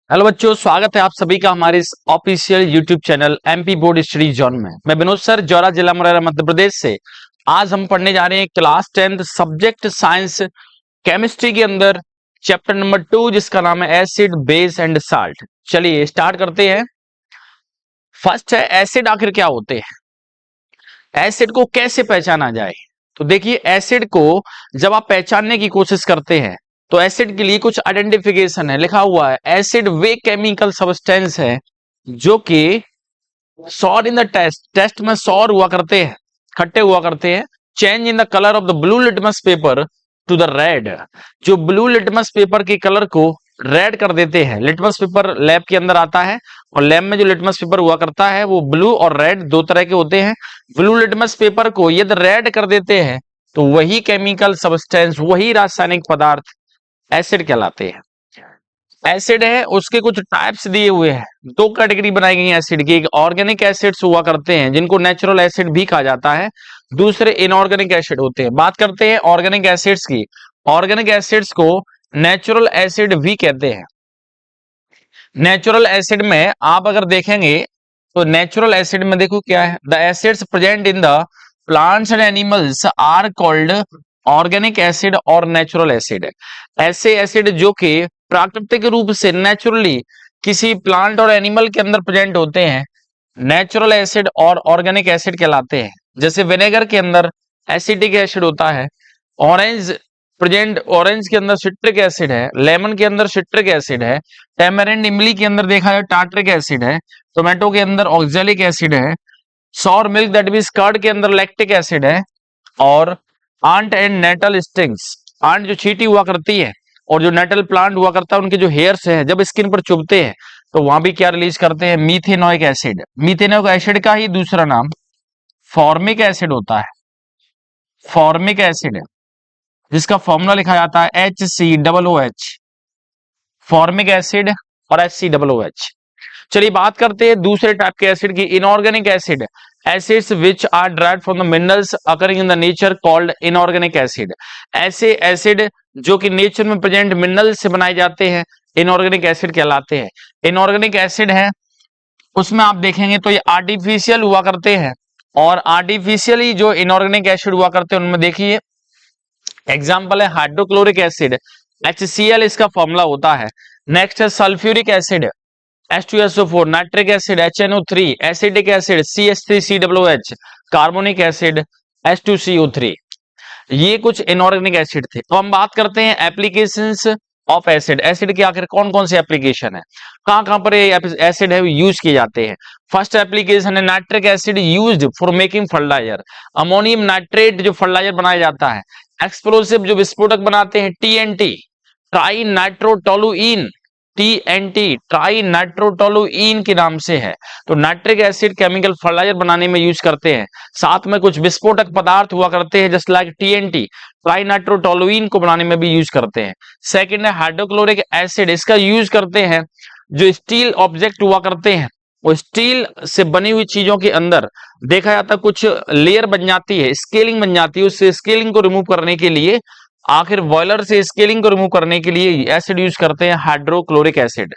Hello बच्चों, स्वागत है आप सभी का हमारे इस official YouTube channel MP board study zone में। मैं विनोद सर, जौरा जिला मुरैना मध्य प्रदेश से। आज हम पढ़ने जा रहे हैं class 10th subject science chemistry के अंदर चैप्टर नंबर 2, जिसका नाम है एसिड बेस एंड साल्ट। चलिए स्टार्ट करते हैं। फर्स्ट है एसिड आखिर क्या होते हैं, एसिड को कैसे पहचाना जाए। तो देखिए, एसिड को जब आप पहचानने की कोशिश करते हैं तो एसिड के लिए कुछ आइडेंटिफिकेशन है। लिखा हुआ है एसिड वे केमिकल सब्सटेंस है जो कि सॉर इन द टेस्ट में सॉर हुआ करते हैं, खट्टे हुआ करते हैं। Change in the colour of the blue litmus paper two the red, जो ब्लू लिटमस पेपर के कलर को रेड कर देते हैं। लिटमस पेपर लैब के अंदर आता है और लैब में जो लिटमस पेपर हुआ करता है वो ब्लू और रेड दो तरह के होते हैं। ब्लू लिटमस पेपर को यदि रेड कर देते हैं तो वही केमिकल सब्सटेंस, वही रासायनिक पदार्थ एसिड कहलाते हैं। एसिड है, उसके कुछ टाइप्स दिए हुए हैं। दो कैटेगरी बनाई गई है एसिड की। एक ऑर्गेनिक एसिड्स हुआ करते हैं जिनको नेचुरल एसिड भी कहा जाता है, दूसरे इनऑर्गेनिक एसिड होते हैं। बात करते हैं ऑर्गेनिक एसिड्स की। ऑर्गेनिक एसिड्स को नेचुरल एसिड भी कहते हैं। नेचुरल एसिड में आप अगर देखेंगे तो नेचुरल एसिड में देखो क्या है, the acids present in the plants and animals are called organic acid और नेचुरल एसिड। ऐसे एसिड जो कि प्राकृतिक रूप से नेचुरली किसी प्लांट और एनिमल के अंदर प्रेजेंट होते हैं, नेचुरल एसिड और ऑर्गेनिक एसिड कहलाते हैं। जैसे विनेगर के अंदर एसिटिक एसिड होता है, ऑरेंज प्रेजेंट, ऑरेंज के अंदर सिट्रिक एसिड है, लेमन के अंदर सिट्रिक एसिड है, टेमरिंड इमली के अंदर देखा जाए टार्ट्रिक एसिड है, टोमेटो के अंदर ऑक्जेलिक एसिड है, sour milk that means curd के अंदर लैक्टिक एसिड है, और ant and nettle stings, ant जो चींटी हुआ करती है और जो नेटल प्लांट हुआ करता है, उनके जो हेयर्स हैं जब स्किन पर चुभते हैं तो वहां भी क्या रिलीज करते हैं, मीथेनोइक एसिड। मीथेनोइक एसिड का ही दूसरा नाम फॉर्मिक एसिड होता है। फॉर्मिक एसिड जिसका फॉर्मूला लिखा जाता है HCOOH, फॉर्मिक एसिड और HCOOH। चलिए बात करते हैं दूसरे टाइप के एसिड की, inorganic acid. Acids which are derived from the minerals occurring in the nature called inorganic acid. ऐसे एसिड जो कि नेचर में प्रेजेंट मिनरल से बनाए जाते हैं इनऑर्गेनिक एसिड कहलाते हैं। इनऑर्गेनिक एसिड है उसमें आप देखेंगे तो ये आर्टिफिशियल हुआ करते हैं, और आर्टिफिशियली जो इनऑर्गेनिक एसिड हुआ करते हैं उनमें देखिए एग्जाम्पल है हाइड्रोक्लोरिक एसिड, HCl इसका फॉर्मूला होता है। नेक्स्ट है sulphuric acid, H2SO4, nitric acid HNO3, acidic acid CH3COOH, carbonic acid H2CO3। ये कुछ इनऑर्गेनिक एसिड थे। तो हम बात करते हैं एप्लीकेशंस ऑफ एसिड। एसिड के आखिर कौन कौन से एप्लीकेशन है, कहां कहां पर ये एसिड है यूज किए जाते हैं। फर्स्ट एप्लीकेशन है nitric acid used for making fertiliser. Ammonium nitrate जो फर्टिलाइजर बनाया जाता है। एक्सप्लोसिव जो विस्फोटक बनाते हैं TNT, trinitrotoluene, TNT trinitrotoluene के नाम से है। तो नाइट्रिक एसिड केमिकल फर्टिलाइजर बनाने में यूज करते हैं। साथ में कुछ विस्फोटक पदार्थ हुआ करते हैं just like TNT, try nitrotoluene को बनाने में भी यूज करते हैं। सेकंड है हाइड्रोक्लोरिक एसिड, इसका यूज करते हैं जो स्टील ऑब्जेक्ट हुआ करते हैं, वो स्टील से बनी हुई चीजों के अंदर देखा जाता है कुछ लेयर बन जाती है, स्केलिंग बन जाती है, उस स्केलिंग को रिमूव करने के लिए, आखिर बॉयलर से स्केलिंग को रिमूव करने के लिए एसिड यूज करते हैं हाइड्रोक्लोरिक एसिड।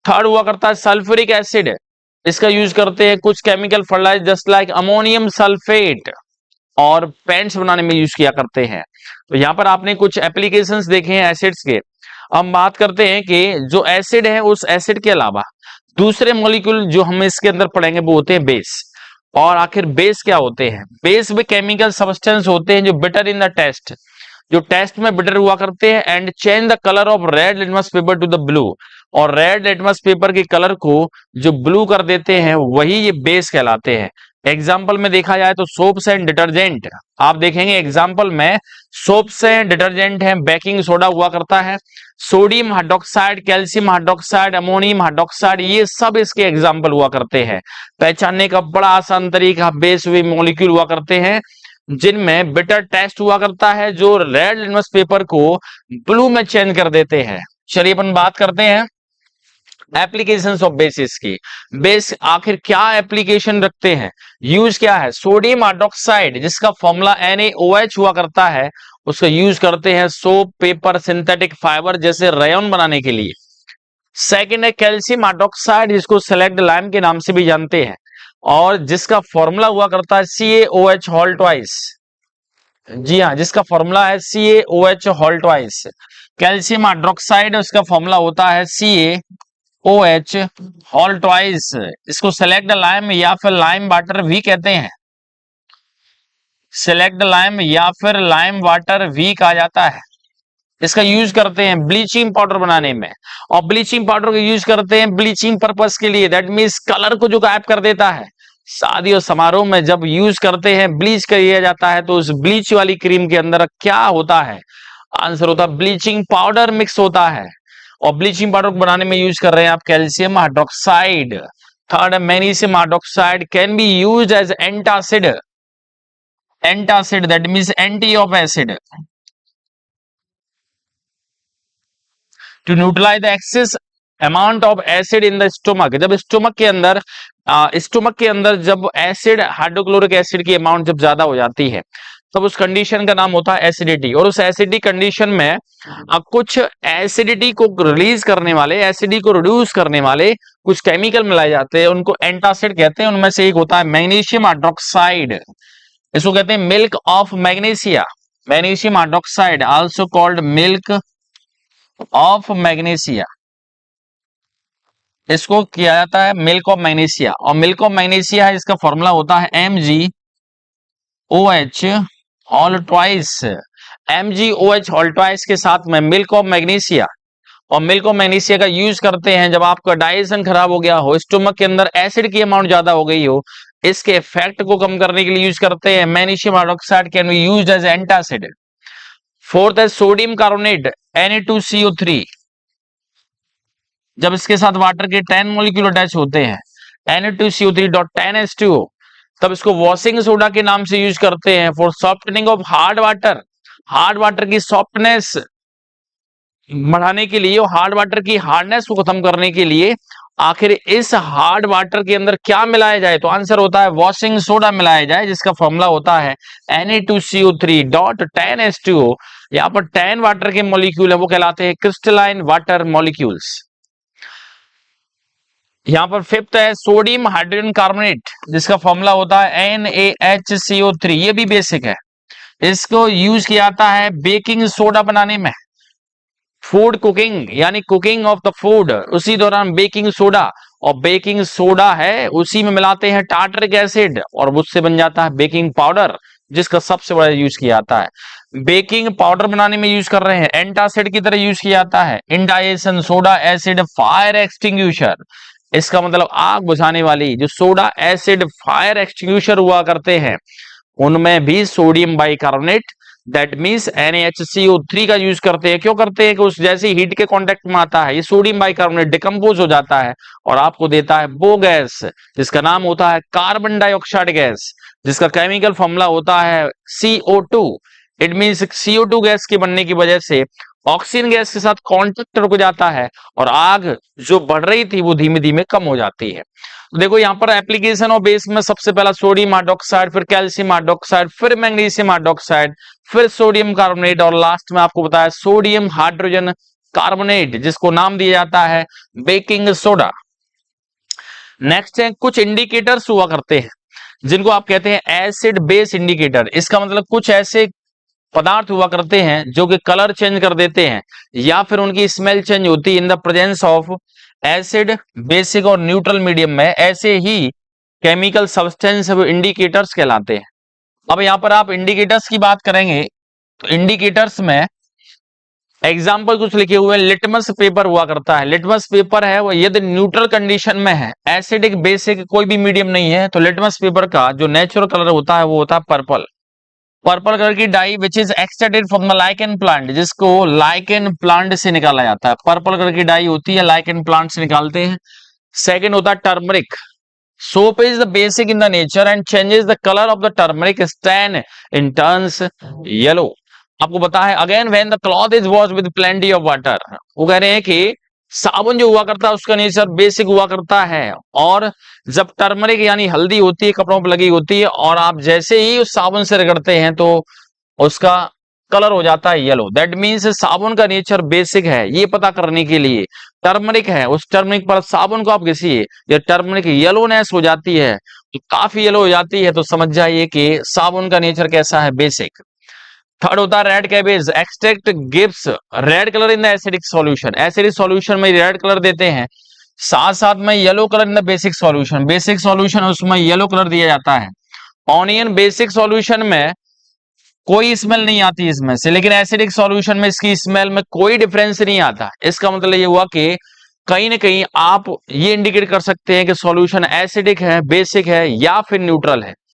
थर्ड हुआ करता है सल्फ्यूरिक एसिड, इसका यूज करते हैं कुछ chemical fertiliser just like ammonium sulphate और पेंट्स बनाने में यूज किया करते हैं। तो यहाँ पर आपने कुछ एप्लीकेशंस देखे हैं एसिड्स के। हम बात करते हैं कि जो एसिड है उस एसिड के अलावा दूसरे मॉलिक्यूल जो हम इसके अंदर पढ़ेंगे वो होते हैं बेस। और आखिर बेस क्या होते हैं, बेस भी केमिकल सब्सटेंस होते हैं जो बिटर इन द टेस्ट, जो टेस्ट में बिटर हुआ करते हैं, and change the colour of red litmus paper two the blue, और रेड लिटमस पेपर के कलर को जो ब्लू कर देते हैं वही ये बेस कहलाते हैं। एग्जाम्पल में देखा जाए तो सोप्स एंड डिटर्जेंट, आप देखेंगे एग्जाम्पल में सोप्स एंड डिटर्जेंट है, बेकिंग सोडा हुआ करता है, sodium hydroxide, calcium hydroxide, ammonium hydroxide, ये सब इसके एग्जाम्पल हुआ करते हैं। पहचानने का बड़ा आसान तरीका, बेस वे मॉलिक्यूल हुआ करते हैं जिनमें बिटर टेस्ट हुआ करता है जो रेड लिटमस पेपर को ब्लू में चेंज कर देते हैं। चलिए अपन बात करते हैं एप्लीकेशंस ऑफ बेसिस की। बेस आखिर क्या एप्लीकेशन रखते हैं, यूज क्या है। सोडियम हाइड्रोक्साइड जिसका फॉर्मूला NaOH हुआ करता है, उसका यूज करते हैं सोप, पेपर, सिंथेटिक फाइबर जैसे रेयन बनाने के लिए। सेकेंड है कैल्शियम हाइड्रोक्साइड, जिसको सेलेक्ट लाइम के नाम से भी जानते हैं, और जिसका फॉर्मूला हुआ करता है CaOH होल ट्वाइस। जी हाँ, जिसका फॉर्मूला है CaOH whole twice. Calcium hydroxide, उसका फॉर्मूला होता है CaOH होल ट्वाइस। इसको सेलेक्ट लाइम या फिर लाइम वाटर भी कहते हैं, सेलेक्ट लाइम या फिर लाइम वाटर भी कहा जाता है। इसका यूज करते हैं ब्लीचिंग पाउडर बनाने में, और ब्लीचिंग पाउडर को यूज करते हैं ब्लीचिंग पर्पस के लिए, दैट मीन्स कलर को जो गायब कर देता है। शादी और समारोह में जब यूज करते हैं, ब्लीच किया जाता है, तो उस ब्लीच वाली क्रीम के अंदर क्या होता है? आंसर होता है ब्लीचिंग पाउडर मिक्स होता है, और ब्लीचिंग पाउडर को बनाने में यूज कर रहे हैं आप calcium hydroxide. Third, magnesium hydroxide can be used as antacid, antacid that means anti of acid, to neutralise the excess amount of acid in the stomach. जब स्टोमक के अंदर जब एसिड, हाइड्रोक्लोरिक एसिड की amount जब ज्यादा हो जाती है, तब उस कंडीशन का नाम होता है एसिडिटी। और उस एसिडिटी कंडीशन में कुछ एसिडिटी को रिलीज करने वाले, एसिडिटी को रिड्यूस करने वाले कुछ केमिकल मिलाए जाते हैं, उनको एंटासिड कहते हैं। उनमें से एक होता है मैग्नीशियम हाइड्रोक्साइड, इसको कहते हैं milk of magnesia, magnesium hydroxide also called milk of magnesia, इसको किया जाता है मिल्क ऑफ मैग्नीशिया। और मिल्क ऑफ मैग्नीशिया है, इसका फॉर्मूला होता है MgOH whole twice, MgOH whole twice के साथ में मिल्क ऑफ मैग्नीशिया। और मिल्क ऑफ मैग्नीशिया का यूज करते हैं जब आपका डाइजेशन खराब हो गया हो, स्टोमक के अंदर एसिड की अमाउंट ज्यादा हो गई हो, इसके इफेक्ट को कम करने के लिए यूज करते हैं। Magnesium hydroxide can be used as antacid. Fourth है सोडियम कार्बोनेट Na2CO3, जब इसके साथ वाटर के 10 मॉलिक्यूल अटैच होते हैं, Na2CO3.10H2O, तब इसको वॉशिंग सोडा के नाम से यूज करते हैं for softening of hard water, hard water की सॉफ्टनेस बढ़ाने के लिए और हार्ड वाटर की हार्डनेस को खत्म करने के लिए। आखिर इस हार्ड वाटर के अंदर क्या मिलाया जाए? तो आंसर होता है वॉशिंग सोडा मिलाया जाए, जिसका फॉर्मूला होता है Na2CO3.10H2O। यहाँ पर 10 वाटर के मॉलिक्यूल है, वो कहलाते हैं क्रिस्टलाइन वाटर मॉलिक्यूल्स। यहाँ पर फिफ्थ है सोडियम हाइड्रोजन कार्बोनेट, जिसका फॉर्मूला होता है NaHCO3, ये भी बेसिक है। इसको यूज किया जाता है बेकिंग सोडा बनाने में, फूड कुकिंग यानी कुकिंग ऑफ द फूड, उसी दौरान बेकिंग सोडा, और बेकिंग सोडा है उसी में मिलाते हैं टार्टरिक एसिड और उससे बन जाता है बेकिंग पाउडर, जिसका सबसे बड़ा यूज किया जाता है। बेकिंग पाउडर बनाने में यूज कर रहे हैं, एंटासिड की तरह यूज किया जाता है। Indigestion soda acid fire extinguisher, इसका मतलब आग बुझाने वाली जो सोडा एसिड फायर एक्सटिंग्विशर हुआ करते हैं, उनमें भी sodium bicarbonate that means NaHCO3 का यूज करते हैं। क्यों करते हैं? कि उस जैसे हीट के कांटेक्ट में आता है ये सोडियम बाइकार्बोनेट डिकम्पोज हो जाता है और आपको देता है वो गैस, जिसका नाम होता है कार्बन डाइऑक्साइड गैस, जिसका केमिकल फॉर्मूला होता है CO2। It means CO2 gas के बनने की वजह से ऑक्सीजन गैस के साथ कांटेक्ट रुक जाता है और आग जो बढ़ रही थी वो धीमे धीमे कम हो जाती है। देखो यहाँ पर एप्लीकेशन और बेस में सबसे पहला सोडियम हाइड्रोक्साइड, फिर कैल्शियम हाइड्रोक्साइड, फिर मैग्नीशियम हाइड्रोक्साइड, फिर सोडियम कार्बोनेट, और लास्ट में आपको बताया सोडियम हाइड्रोजन कार्बोनेट, जिसको नाम दिया जाता है बेकिंग सोडा। नेक्स्ट है कुछ इंडिकेटर्स हुआ करते हैं जिनको आप कहते हैं एसिड बेस इंडिकेटर। इसका मतलब कुछ ऐसे पदार्थ हुआ करते हैं जो कि कलर चेंज कर देते हैं या फिर उनकी स्मेल चेंज होती है in the presence of acid, basic और न्यूट्रल मीडियम में, ऐसे ही केमिकल सब्सटेंस इंडिकेटर्स कहलाते हैं। अब यहां पर आप इंडिकेटर्स की बात करेंगे तो इंडिकेटर्स में एग्जाम्पल कुछ लिखे हुए हैं। लिटमस पेपर हुआ करता है, लिटमस पेपर है वो यदि न्यूट्रल कंडीशन में है, एसिडिक बेसिक कोई भी मीडियम नहीं है, तो लिटमस पेपर का जो नेचुरल कलर होता है वो होता है पर्पल। पर्पल कलर की dye which is extracted from the lichen plant, जिसको लाइकेन प्लांट से निकाला जाता है। पर्पल कलर की डाई होती है लाइकेन प्लांट से निकालते हैं। सेकंड होता है turmeric. Soap is the basic in the nature and changes the colour of the turmeric stand in turns yellow. आपको पता है again when the cloth is wash with plenty of water, वो कह रहे हैं कि साबुन जो हुआ करता है उसका नेचर बेसिक हुआ करता है, और जब टर्मरिक यानी हल्दी होती है कपड़ों पर लगी होती है और आप जैसे ही उस साबुन से रगड़ते हैं तो उसका कलर हो जाता है येलो। दैट मीन्स साबुन का नेचर बेसिक है। ये पता करने के लिए टर्मरिक है, उस टर्मरिक पर साबुन को आप घिसिए, ये टर्मरिक येलोनेस हो जाती है, तो काफी येलो हो जाती है, तो समझ जाइए कि साबुन का नेचर कैसा है, बेसिक। थर्ड होता है red cabbage extract gives red colour in the acidic solution. Acidic solution में रेड कलर देते हैं, साथ साथ में yellow colour in the basic solution. Basic solution उसमें येलो कलर दिया जाता है। ऑनियन बेसिक सॉल्यूशन में कोई स्मेल नहीं आती इसमें से, लेकिन एसिडिक सॉल्यूशन में इसकी स्मेल में कोई डिफरेंस नहीं आता। इसका मतलब ये हुआ कि कहीं ना कहीं आप ये इंडिकेट कर सकते हैं कि सॉल्यूशन एसिडिक है, बेसिक है या फिर न्यूट्रल है।